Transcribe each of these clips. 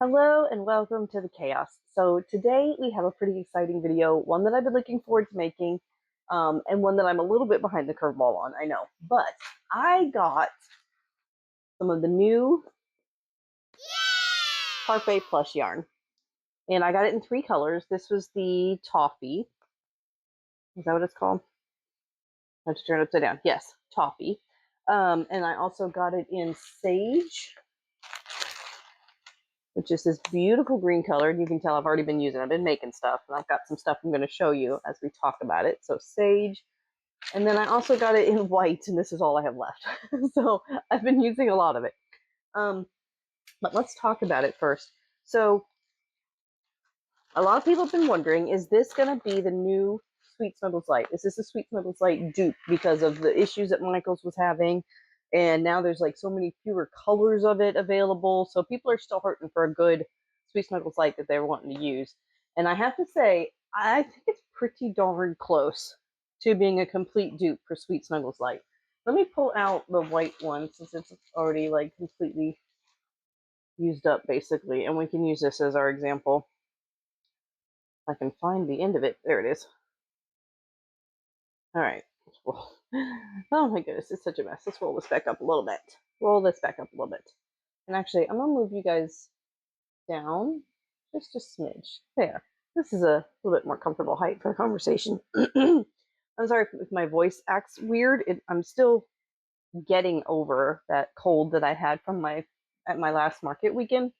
Hello and welcome to the chaos. So today we have a pretty exciting video, one that I've been looking forward to making, and one that I'm a little bit behind the curveball on, I know. But I got some of the new Parfait Plush yarn, and I got it in 3 colors. This was the Toffee. Is that what it's called? I have to turn it upside down. Yes, Toffee. And I also got it in Sage, which is this beautiful green color. And you can tell I've already been using it. I've been making stuff, and I've got some stuff I'm going to show you as we talk about it. So Sage. And then I also got it in white, and this is all I have left. So I've been using a lot of it. But let's talk about it first. So a lot of people have been wondering, is this going to be the new Sweet Snuggles Light? Is this a Sweet Snuggles Light dupe because of the issues that Michaels was having? And now there's like so many fewer colors of it available. So people are still hurting for a good Sweet Snuggles Light that they were wanting to use. And I have to say, I think it's pretty darn close to being a complete dupe for Sweet Snuggles Light. Let me pull out the white one since it's already like completely used up basically. And we can use this as our example. I can find the end of it. There it is. All right. Oh my goodness, it's such a mess. Let's roll this back up a little bit. Roll this back up a little bit. And actually, I'm going to move you guys down just a smidge. There. This is a little bit more comfortable height for a conversation. I'm sorry if my voice acts weird. I'm still getting over that cold that I had from my last market weekend.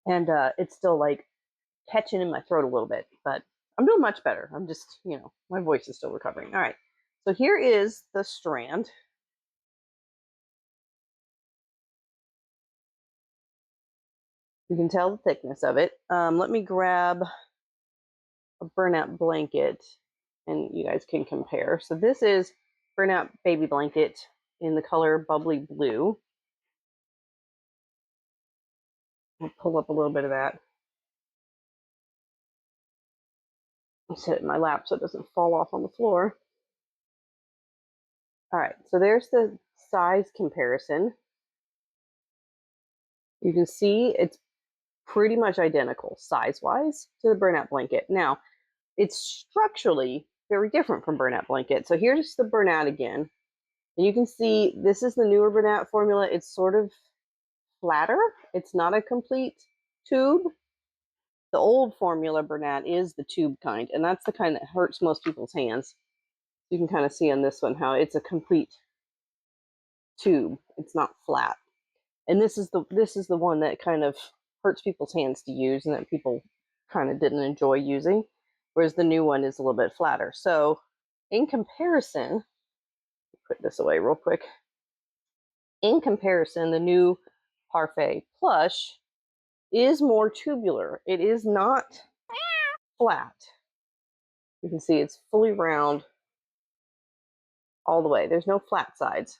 And it's still like catching in my throat a little bit, but I'm doing much better. I'm just, my voice is still recovering. All right. So here is the strand. You can tell the thickness of it. Let me grab a burnout blanket and you guys can compare. So this is burnout baby blanket in the color bubbly blue. I'll pull up a little bit of that. I'll set it in my lap so it doesn't fall off on the floor. All right, so there's the size comparison. You can see it's pretty much identical size-wise to the burnout blanket. Now, it's structurally very different from burnout blanket. So here's the burnout again. And you can see this is the newer burnout formula. It's sort of flatter. It's not a complete tube. The old formula burnout is the tube kind, and that's the kind that hurts most people's hands. You can kind of see on this one how it's a complete tube. It's not flat. And this is the one that kind of hurts people's hands to use and that people kind of didn't enjoy using, whereas the new one is a little bit flatter. So in comparison, put this away real quick. In comparison, the new Parfait Plush is more tubular. It is not flat. You can see it's fully round all the way. There's no flat sides,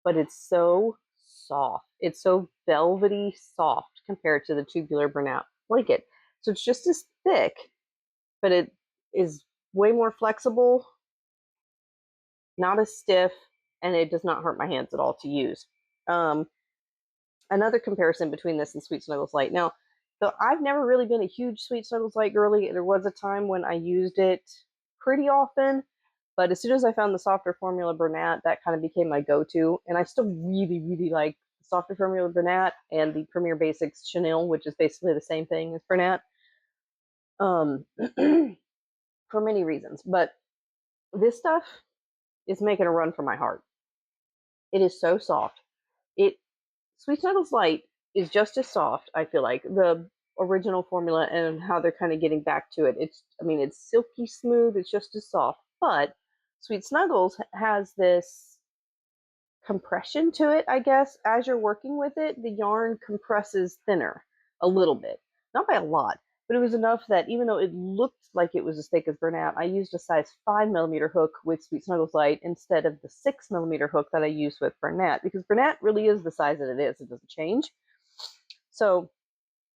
but it's so soft. It's so velvety soft compared to the tubular burnout blanket. So it's just as thick, but it is way more flexible, not as stiff, and it does not hurt my hands at all to use. Another comparison between this and Sweet Snuggles Light. Now, so I've never really been a huge Sweet Snuggles Light girly. There was a time when I used it pretty often, but as soon as I found the softer formula Bernat, that kind of became my go-to. And I still really, really like the softer formula Bernat and the Premier Basics Chenille, which is basically the same thing as Bernat, for many reasons. But this stuff is making a run for my heart. It is so soft. Sweet Snuggles Light is just as soft, I feel like, the original formula and how they're kind of getting back to it. It's silky smooth. It's just as soft. But Sweet Snuggles has this compression to it, I guess. As you're working with it, the yarn compresses thinner a little bit. Not by a lot, but it was enough that even though it looked like it was as thick as Bernat, I used a size 5mm hook with Sweet Snuggles Light instead of the 6mm hook that I used with Bernat, because Bernat really is the size that it is. It doesn't change. So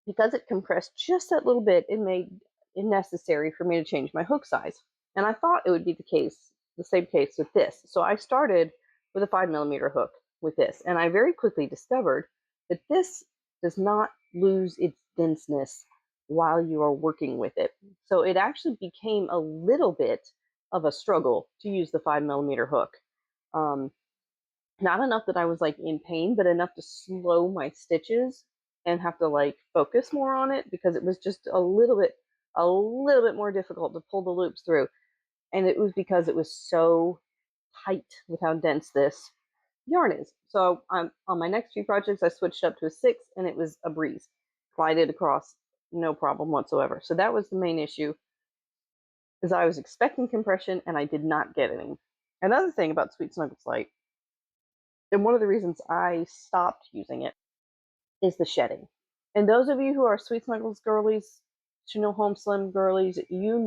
because it compressed just that little bit, it made it necessary for me to change my hook size. And I thought it would be the same case with this. So I started with a 5mm hook with this, and I very quickly discovered that this does not lose its denseness while you are working with it. So it actually became a little bit of a struggle to use the 5mm hook. Not enough that I was like in pain, but enough to slow my stitches and have to like focus more on it because it was just a little bit more difficult to pull the loops through. And it was because it was so tight with how dense this yarn is. So on my next few projects, I switched up to a 6 and it was a breeze. Glided across, no problem whatsoever. So that was the main issue, is I was expecting compression and I did not get any. Another thing about Sweet Snuggles Light, and one of the reasons I stopped using it, is the shedding. And those of you who are Sweet Snuggles girlies, Chanel Home Slim girlies, you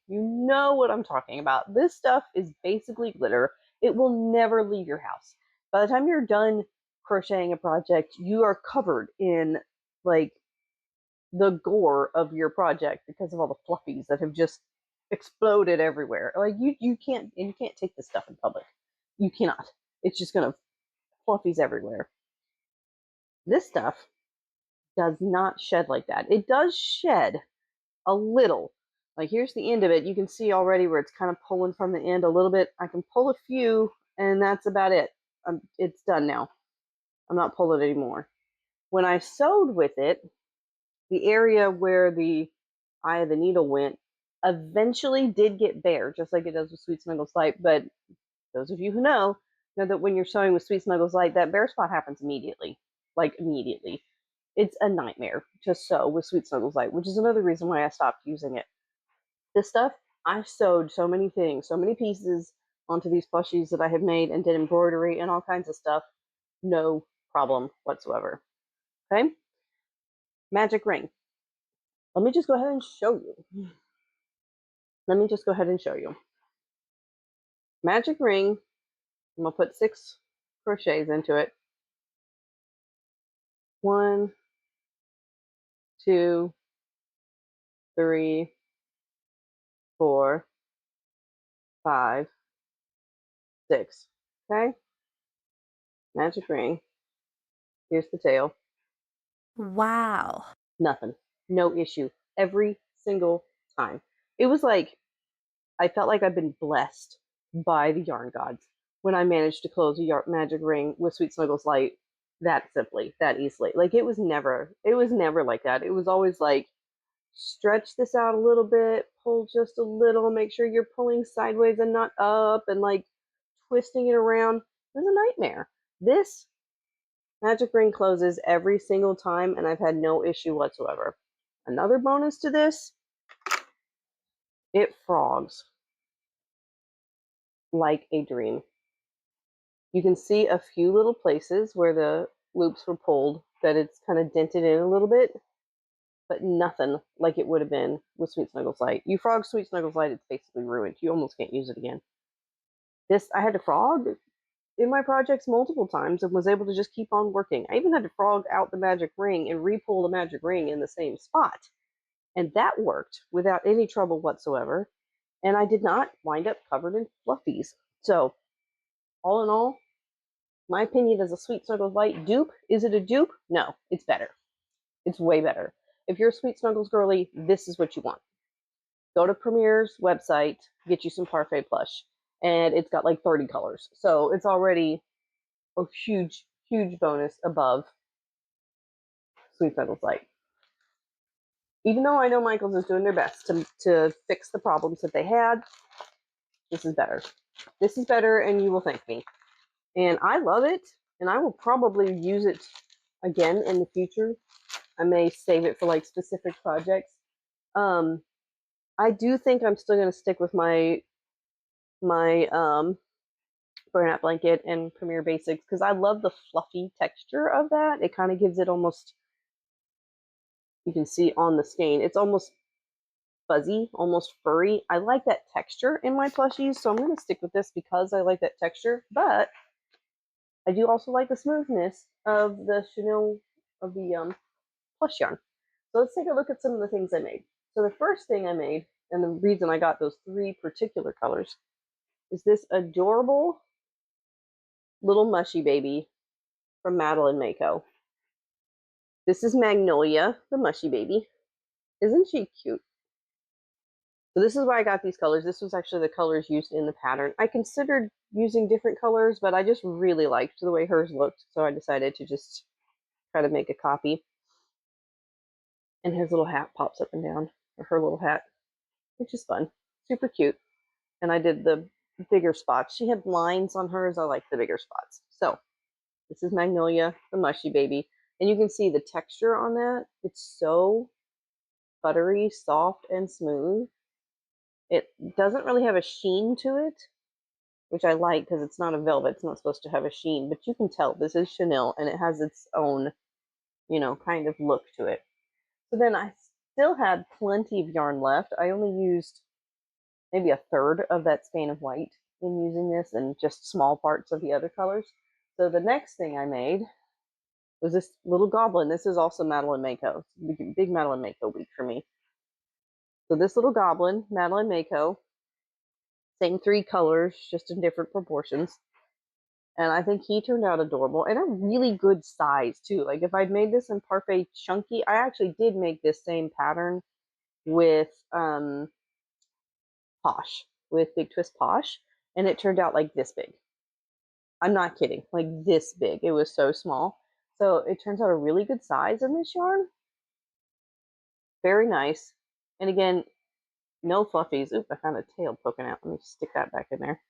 know what I'm talking about. This stuff is basically glitter. It will never leave your house. By the time you're done crocheting a project, you are covered in like the gore of your project because of all the fluffies that have just exploded everywhere. Like you can't take this stuff in public. You cannot. It's just gonna fluffies everywhere. This stuff does not shed like that. It does shed a little. Like here's the end of it. You can see already where it's kind of pulling from the end a little bit. I can pull a few and that's about it. It's done now. I'm not pulling it anymore. When I sewed with it, the area where the eye of the needle went eventually did get bare, just like it does with Sweet Snuggles Light. But those of you who know that when you're sewing with Sweet Snuggles Light, that bare spot happens immediately. Like immediately. It's a nightmare to sew with Sweet Snuggles Light, which is another reason why I stopped using it. This stuff, I sewed so many things, so many pieces onto these plushies that I have made and did embroidery and all kinds of stuff. No problem whatsoever. Okay? Magic ring. Let me just go ahead and show you. Magic ring. I'm going to put 6 crochets into it. 1, 2, 3, 4, 5, 6. Okay? Magic ring. Here's the tail. Wow. Nothing. No issue. Every single time. It was like I felt like I've been blessed by the yarn gods when I managed to close a magic ring with Sweet Snuggles Light that simply, that easily. Like it was never like that. It was always like stretch this out a little bit, pull just a little, make sure you're pulling sideways and not up, and like twisting it around. It was a nightmare. This magic ring closes every single time, and I've had no issue whatsoever. Another bonus to this, it frogs like a dream. You can see a few little places where the loops were pulled that it's kind of dented in a little bit, but nothing like it would have been with Sweet Snuggles Light. You frog Sweet Snuggles Light, it's basically ruined. You almost can't use it again. This, I had to frog in my projects multiple times and was able to just keep on working. I even had to frog out the magic ring and re-pull the magic ring in the same spot. And that worked without any trouble whatsoever. And I did not wind up covered in fluffies. So, all in all, my opinion is a Sweet Snuggles Light dupe. Is it a dupe? No, it's better. It's way better. If you're a Sweet Snuggles girly, this is what you want. Go to Premier's website, get you some Parfait Plush. And it's got like 30 colors. So it's already a huge, huge bonus above Sweet Snuggles Light. Even though I know Michaels is doing their best to fix the problems that they had, this is better. This is better, and you will thank me. And I love it, and I will probably use it again in the future. I may save it for like specific projects. I do think I'm still going to stick with my burnout blanket and Premier Basics because I love the fluffy texture of that. It kind of gives it almost, you can see on the skein, it's almost fuzzy, almost furry. I like that texture in my plushies, so I'm going to stick with this because I like that texture. But I do also like the smoothness of the chenille of the plush yarn. So let's take a look at some of the things I made. So the first thing I made, and the reason I got those 3 particular colors, is this adorable little mushy baby from Madeline Mako. This is Magnolia, the mushy baby. Isn't she cute? So this is why I got these colors. This was actually the colors used in the pattern. I considered using different colors, but I just really liked the way hers looked, so I decided to just try to make a copy. And his little hat pops up and down, or her little hat, which is fun. Super cute. And I did the bigger spots. She had lines on hers. I like the bigger spots. So this is Magnolia, the mushy baby. And you can see the texture on that. It's so buttery, soft, and smooth. It doesn't really have a sheen to it, which I like because it's not a velvet. It's not supposed to have a sheen, but you can tell this is chenille and it has its own, kind of look to it. So then I still had plenty of yarn left. I only used maybe a third of that skein of white in using this and just small parts of the other colors. So the next thing I made was this little goblin. This is also Madeline Mako. Big Madeline Mako week for me. So this little goblin, Madeline Mako, same 3 colors, just in different proportions. And I think he turned out adorable and a really good size too. Like if I'd made this in Parfait Chunky, I actually did make this same pattern with Posh, with Big Twist Posh, and it turned out like this big. I'm not kidding, like this big. It was so small. So it turns out a really good size in this yarn. Very nice. And again, no fluffies. Oop, I found a tail poking out. Let me stick that back in there.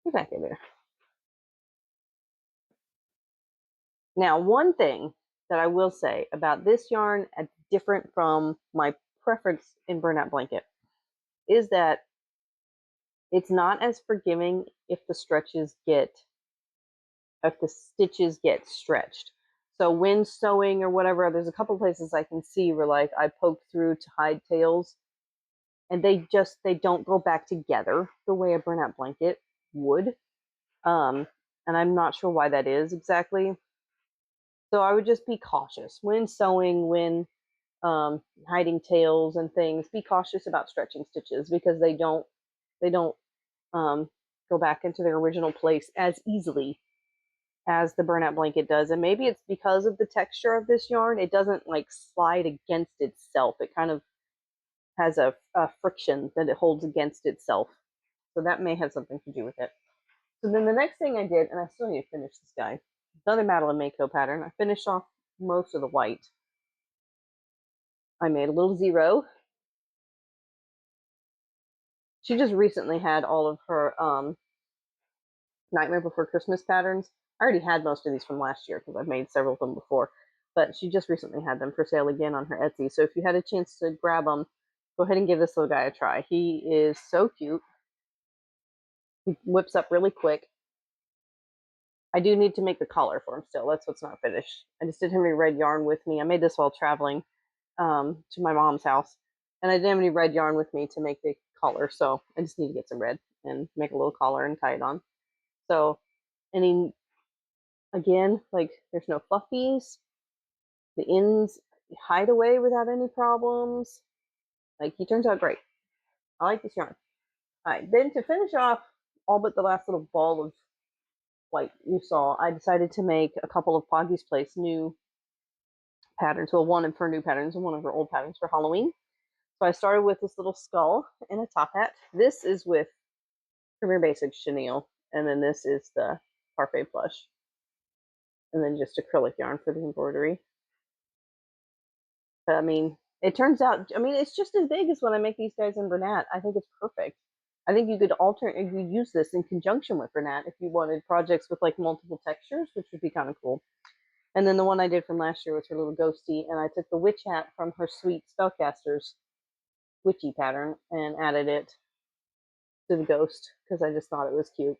Get back in there. Now, one thing that I will say about this yarn, different from my preference in Burnout Blanket, is that it's not as forgiving if the stitches get stretched. So when sewing or whatever, there's a couple places I can see where like I poke through to hide tails and they don't go back together the way a Burnout Blanket would. And I'm not sure why that is exactly. So I would just be cautious when sewing, when hiding tails and things. Be cautious about stretching stitches because they don't go back into their original place as easily as the Burnout Blanket does. And maybe it's because of the texture of this yarn. It doesn't like slide against itself. It kind of has a friction that it holds against itself. So that may have something to do with it. So then the next thing I did, and I still need to finish this guy, another Madeline Mako pattern. I finished off most of the white. I made a little zero. She just recently had all of her Nightmare Before Christmas patterns. I already had most of these from last year because I've made several of them before, but she just recently had them for sale again on her Etsy. So if you had a chance to grab them, go ahead and give this little guy a try. He is so cute. He whips up really quick. I do need to make the collar for him still. That's what's not finished. I just didn't have any red yarn with me. I made this while traveling to my mom's house, and I didn't have any red yarn with me to make the collar, so I just need to get some red and make a little collar and tie it on. So, and he, again, like there's no fluffies. The ends hide away without any problems. Like he turns out great. I like this yarn. All right, then to finish off all but the last little ball of white you saw, I decided to make a couple of Poggy's Place new patterns. Well, one of her new patterns and one of her old patterns for Halloween. So I started with this little skull and a top hat. This is with Premier Basics chenille, and then this is the Parfait Plush, and then just acrylic yarn for the embroidery. But I mean, it turns out, it's just as big as when I make these guys in Bernat. I think it's perfect. I think you could use this in conjunction with Bernat if you wanted projects with like multiple textures, which would be kind of cool. And then the one I did from last year was her little ghosty, and I took the witch hat from her Sweet Spellcasters witchy pattern and added it to the ghost because I just thought it was cute.